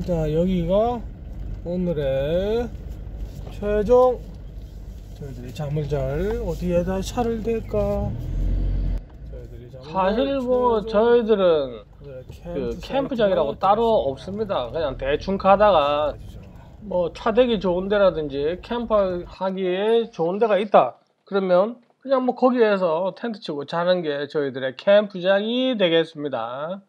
자, 여기가 오늘의 최종 저희들이 잠을 잘 어디에다 차를 댈까. 사실 뭐 저희들은 그 캠프장이라고 따로 없습니다. 그냥 대충 가다가 뭐 차대기 좋은 데라든지 캠프 하기에 좋은 데가 있다 그러면 그냥 뭐 거기에서 텐트 치고 자는 게 저희들의 캠프장이 되겠습니다.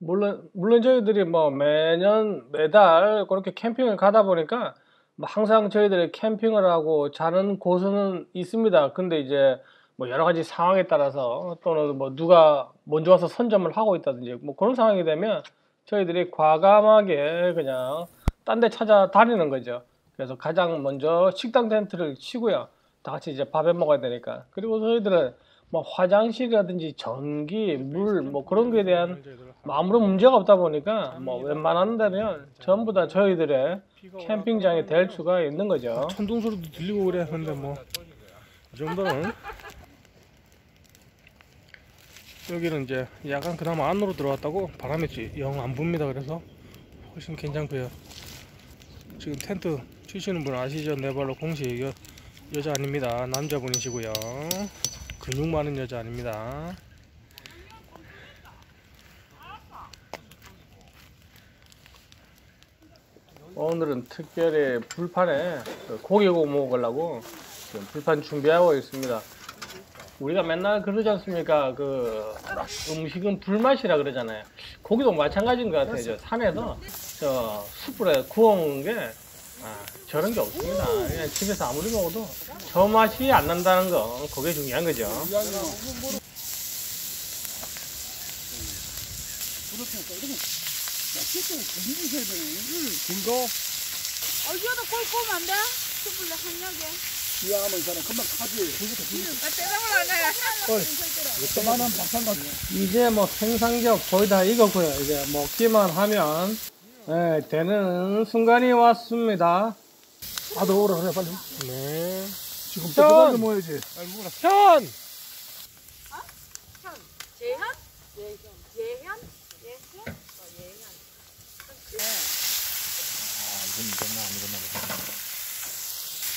물론 저희들이 뭐 매달 그렇게 캠핑을 가다 보니까 뭐 항상 저희들이 캠핑을 하고 자는 곳은 있습니다. 근데 이제 뭐 여러 가지 상황에 따라서 또는 뭐 누가 먼저 와서 선점을 하고 있다든지 뭐 그런 상황이 되면 저희들이 과감하게 그냥 딴 데 찾아다니는 거죠. 그래서 가장 먼저 식당 텐트를 치고요. 다 같이 이제 밥에 먹어야 되니까. 그리고 저희들은 뭐 화장실이라든지 전기, 물 뭐 그런 거에 대한 뭐 아무런 문제가 없다 보니까 뭐 웬만한 데면 전부 다 저희들의 캠핑장이 될 수가 있는 거죠. 천둥 소리도 들리고 그래. 근데 뭐 이 정도는 여기는 이제 약간 그나마 안으로 들어왔다고 바람이 영 안 붑니다. 그래서 훨씬 괜찮고요. 지금 텐트 치시는 분 아시죠? 네 발로 공식 여자 아닙니다. 남자분이시고요. 근육 많은 여자 아닙니다. 오늘은 특별히 불판에 고기 구워 먹으려고 지금 불판 준비하고 있습니다. 우리가 맨날 그러지 않습니까? 그 음식은 불맛이라 그러잖아요. 고기도 마찬가지인 것 같아요. 저 산에서 저 숯불에 구워먹는 게 저런 게 없습니다. 그냥 집에서 아무리 먹어도 저 맛이 안 난다는 거, 그게 중요한 거죠. 김도 여기다 꼴 꼬면 안 돼? 숯불에 한약에. 이하면 이 사람 금방 타지. 그만한 밥상가. 이제 뭐 생산력 거의 다 익었고요. 이제 먹기만 하면 되는 순간이 왔습니다. 너 오라 그래 빨리. 네. 지금 또 빨리 모여야지. 현! 재현? 예현?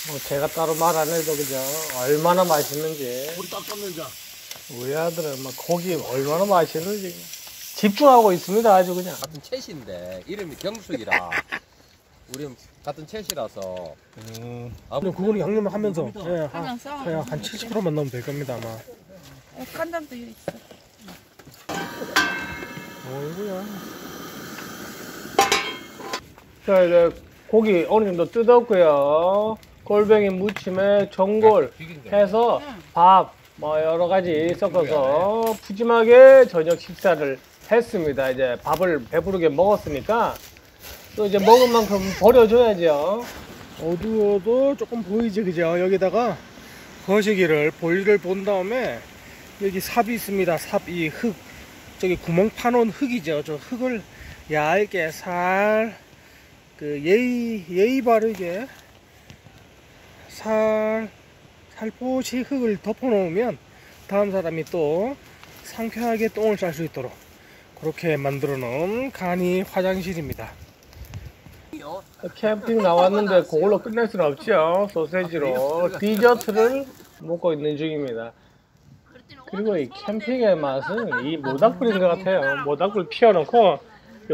뭐 제가 따로 말 안 해도 그죠? 얼마나 맛있는지. 우리 딱 깎는 자. 우리 아들은 막 고기 얼마나 맛있는지 집중하고 있습니다. 아주 그냥. 같은 챗인데 이름이 경숙이라 우리 같은 챗이라서 근데 그거는 양념하면서 하면서? 한 70%만 넣으면 될 겁니다 아마. 간장도 여기 있어. 어이구야. 자, 이제 고기 어느 정도 뜯었고요. 골뱅이 무침에 전골 해서 밥 뭐 여러 가지 섞어서 푸짐하게 저녁 식사를 했습니다. 이제 밥을 배부르게 먹었으니까 또 이제 먹은 만큼 버려줘야죠. 어두워도 조금 보이지 그죠? 여기다가 거시기를 볼일을 본 다음에 여기 삽이 있습니다. 삽, 이 흙, 저기 구멍 파놓은 흙이죠. 저 흙을 얇게 예의 바르게 살포시 흙을 덮어 놓으면 다음 사람이 또 상쾌하게 똥을 쌀 수 있도록 그렇게 만들어 놓은 간이 화장실입니다. 캠핑 나왔는데 그걸로 끝낼 수는 없죠. 소세지로 디저트를 먹고 있는 중입니다. 그리고 이 캠핑의 맛은 이 모닥불인 것 같아요. 모닥불 피워놓고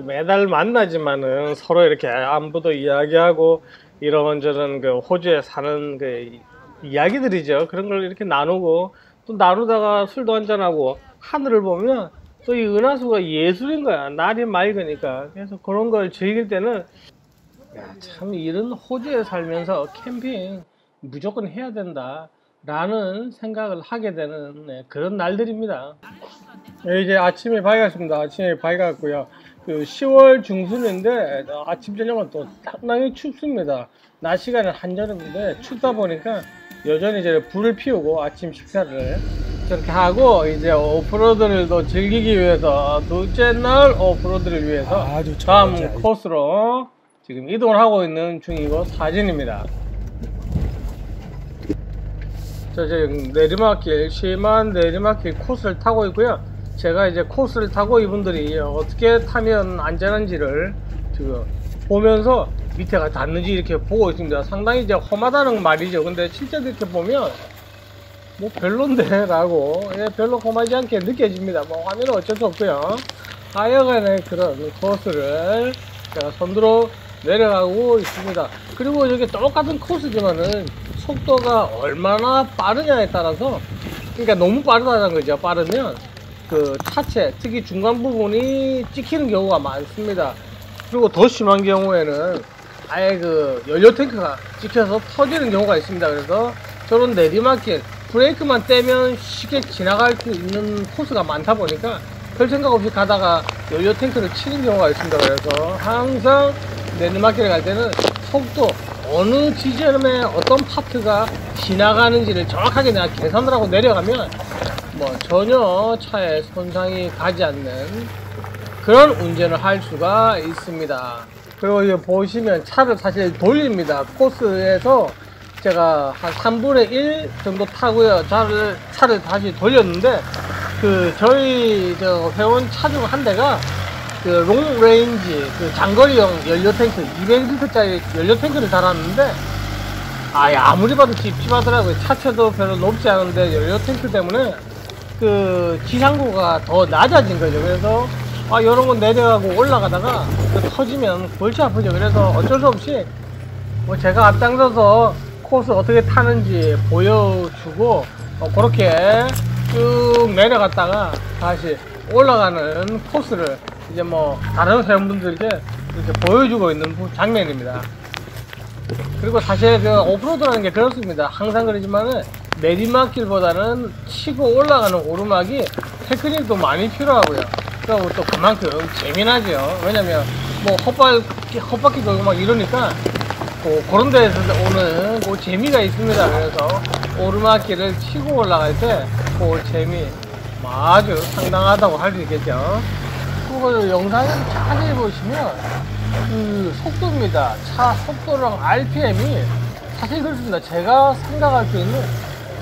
매달 만나지만은 서로 이렇게 안부도 이야기하고 이런저런 그 호주에 사는 그 이야기들이죠. 그런 걸 이렇게 나누고 또 나누다가 술도 한잔하고 하늘을 보면 또 이 은하수가 예술인 거야. 날이 맑으니까. 그래서 그런 걸 즐길 때는 참 이런 호주에 살면서 캠핑 무조건 해야 된다 라는 생각을 하게 되는 그런 날들입니다. 이제 아침이 밝았습니다. 아침이 밝았고요. 그 10월 중순인데 아침 저녁은 또 상당히 춥습니다. 낮 시간은 한여름인데 춥다 보니까 여전히 이제 불을 피우고 아침 식사를 저렇게 하고 이제 오프로드를 또 즐기기 위해서 둘째 날 오프로드를 위해서 다음 코스로 지금 이동을 하고 있는 중이고 사진입니다. 저 지금 내리막길, 심한 내리막길 코스를 타고 있고요. 제가 이제 코스를 타고 이분들이 어떻게 타면 안전한지를 지금 보면서 밑에가 닿는지 이렇게 보고 있습니다. 상당히 이제 험하다는 말이죠. 근데 실제 이렇게 보면 뭐 별론데 라고 별로 험하지 않게 느껴집니다. 뭐 화면은 어쩔 수 없고요. 하여간에 그런 코스를 제가 선두로 내려가고 있습니다. 그리고 이게 똑같은 코스지만은 속도가 얼마나 빠르냐에 따라서, 그러니까 너무 빠르다는 거죠. 빠르면 그 차체, 특히 중간 부분이 찍히는 경우가 많습니다. 그리고 더 심한 경우에는 아예 그 연료 탱크가 찍혀서 터지는 경우가 있습니다. 그래서 저런 내리막길, 브레이크만 떼면 쉽게 지나갈 수 있는 코스가 많다 보니까 별 생각 없이 가다가 연료 탱크를 치는 경우가 있습니다. 그래서 항상 내리막길에 갈 때는 속도, 어느 지점에 어떤 파트가 지나가는지를 정확하게 내가 계산을 하고 내려가면 뭐 전혀 차에 손상이 가지 않는 그런 운전을 할 수가 있습니다. 그리고 이제 보시면 차를 사실 돌립니다. 코스에서 제가 한 3분의 1 정도 타고요. 차를 다시 돌렸는데, 그 저희 저 회원 차 중 한 대가 그 롱레인지 그 장거리용 연료 탱크 200리터짜리 연료 탱크를 달았는데, 아무리 봐도 찝찝하더라고요. 차체도 별로 높지 않은데 연료 탱크 때문에 그 지상고가 더 낮아진 거죠. 그래서 이런 거 내려가고 올라가다가 터지면 골치 아프죠. 그래서 어쩔 수 없이 뭐 제가 앞장서서 코스 어떻게 타는지 보여주고 그렇게 쭉 내려갔다가 다시 올라가는 코스를 이제 뭐 다른 회원분들께 이렇게 보여주고 있는 장면입니다. 그리고 사실 그 오프로드라는 게 그렇습니다. 항상 그러지만은 내리막길보다는 치고 올라가는 오르막이 테크닉도 많이 필요하고요. 그리고 또 그만큼 재미나죠. 왜냐면 뭐 헛바퀴 돌고 막 이러니까 그런 데에서 오는 그 재미가 있습니다. 그래서 오르막길을 치고 올라갈 때 그 재미 아주 상당하다고 할 수 있겠죠. 그리고 영상을 자세히 보시면 그 속도입니다. 차 속도랑 RPM이 사실 그렇습니다. 제가 생각할 수 있는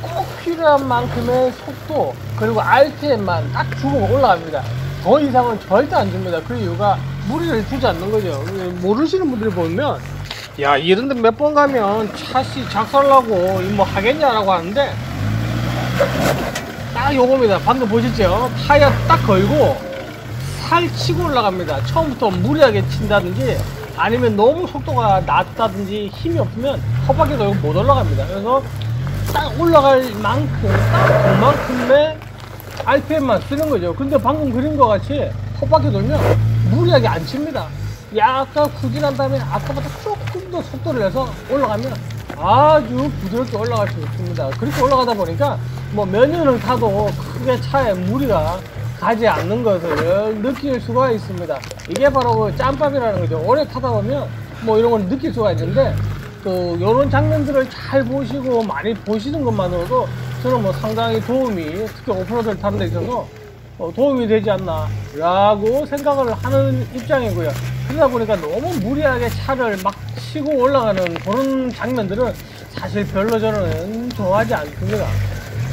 꼭 필요한 만큼의 속도 그리고 RPM만 딱 주고 올라갑니다. 더 이상은 절대 안 줍니다. 그 이유가 무리를 주지 않는 거죠. 모르시는 분들이 보면 야, 이런데 몇 번 가면 차씨 작살나고 뭐 하겠냐라고 하는데, 딱 요겁니다. 방금 보셨죠? 타이어 딱 걸고 살 치고 올라갑니다. 처음부터 무리하게 친다든지 아니면 너무 속도가 낮다든지 힘이 없으면 헛바퀴 돌고 못 올라갑니다. 그래서 딱 올라갈 만큼 딱 그만큼의 RPM만 쓰는 거죠. 근데 방금 그린 것 같이 헛바퀴 돌면 무리하게 안 칩니다. 약간 후진한 다음에 아까보다 조금 더 속도를 내서 올라가면 아주 부드럽게 올라갈 수 있습니다. 그렇게 올라가다 보니까 뭐 몇 년을 타도 크게 차에 무리가 가지 않는 것을 느낄 수가 있습니다. 이게 바로 그 짬밥이라는 거죠. 오래 타다 보면 뭐 이런 걸 느낄 수가 있는데, 또 이런 장면들을 잘 보시고 많이 보시는 것만으로도 저는 뭐 상당히 도움이, 특히 오프로드를 타는 데 있어서 도움이 되지 않나 라고 생각을 하는 입장이고요. 그러다 보니까 너무 무리하게 차를 막 치고 올라가는 그런 장면들은 사실 별로 저는 좋아하지 않습니다.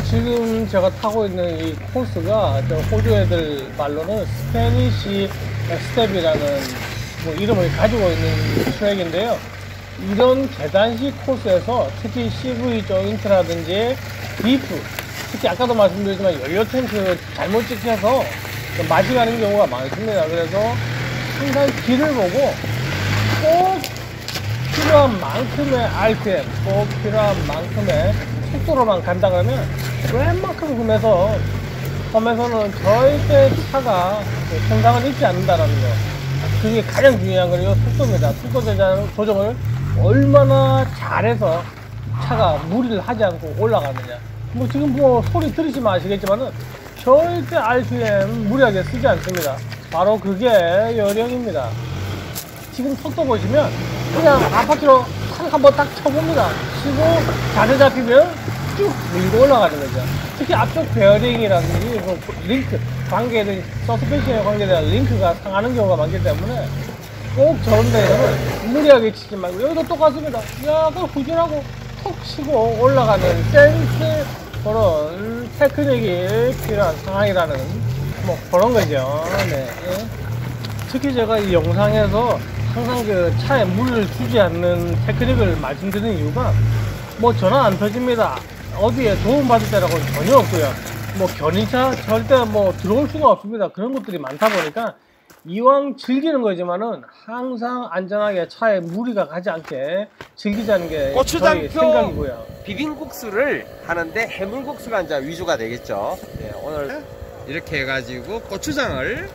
지금 제가 타고 있는 이 코스가 호주 애들 말로는 스페니시 스텝이라는 뭐 이름을 가지고 있는 트랙인데요. 이런 계단식 코스에서 특히 CV 조인트라든지 디프, 특히 아까도 말씀드렸지만 연료 탱크 잘못 찍혀서 맛이 가는 경우가 많습니다. 그래서 항상 길을 보고 꼭 필요한 만큼의 RPM, 꼭 필요한 만큼의 속도로만 간다 그러면 웬만큼 험에서는 절대 차가 손상을 입지 않는다라는 거. 그게 가장 중요한 건 이 속도입니다. 속도 조정을 얼마나 잘해서 차가 무리를 하지 않고 올라가느냐. 뭐 지금 뭐 소리 들으시면 아시겠지만은 절대 RPM 무리하게 쓰지 않습니다. 바로 그게 요령입니다. 지금 속도 보시면 그냥 앞바퀴로 한번 딱 쳐봅니다. 치고 자세 잡히면 쭉 밀고 올라가는 거죠. 특히 앞쪽 베어링이라든지 링크, 관계들, 서스펜션에 관계된 링크가 상하는 경우가 많기 때문에 꼭 저런 데에서는 무리하게 치지 말고, 여기도 똑같습니다. 약간 후진하고 톡 치고 올라가는 센스, 그런 테크닉이 필요한 상황이라는 뭐 그런 거죠. 네. 특히 제가 이 영상에서 항상 그 차에 물을 주지 않는 테크닉을 말씀드리는 이유가 뭐 전화 안 터집니다. 어디에 도움받을 때라고는 전혀 없고요. 뭐 견인차 절대 뭐 들어올 수가 없습니다. 그런 것들이 많다 보니까 이왕 즐기는 거지만은 항상 안전하게 차에 무리가 가지 않게 즐기자는 게 저희 고추장표 생각이고요. 비빔국수를 하는데 해물국수가 이제 위주가 되겠죠. 네, 오늘 이렇게 해가지고 고추장을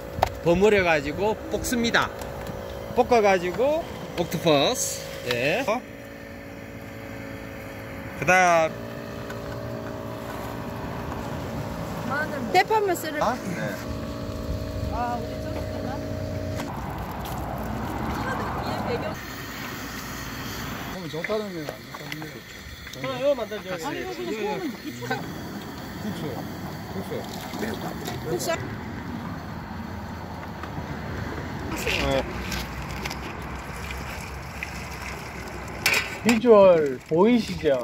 버무려가지고 볶습니다. 볶아가지고 옥토퍼스. 예. 그다음 대파만 쓰를. 네. 아, 우리 저기 있나? 얘 배경. 몸이 좋다는 게 아니야. 이거 만들죠. 아니, 이거 그냥 구우면 이쁘다. 국수. 비주얼 보이시죠?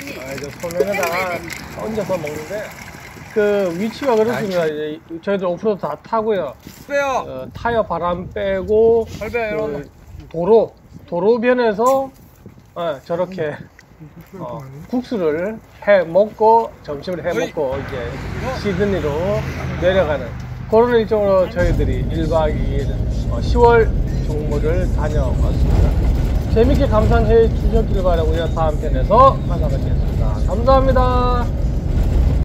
이제 손에다가 얹어서 먹는데 그 위치가 그렇습니다. 이제 저희들 오프로드 다 타고요. 빼요. 타이어 바람 빼고 그 도로변에서 저렇게 국수를 해 먹고 점심을 해 먹고 이제 시드니로 내려가는 그런 일정으로 저희들이 1박 2일 10월 종무를 다녀왔습니다. 재밌게 감상해 주셨길 바라고요. 다음 편에서 만나뵙겠습니다. 감사합니다.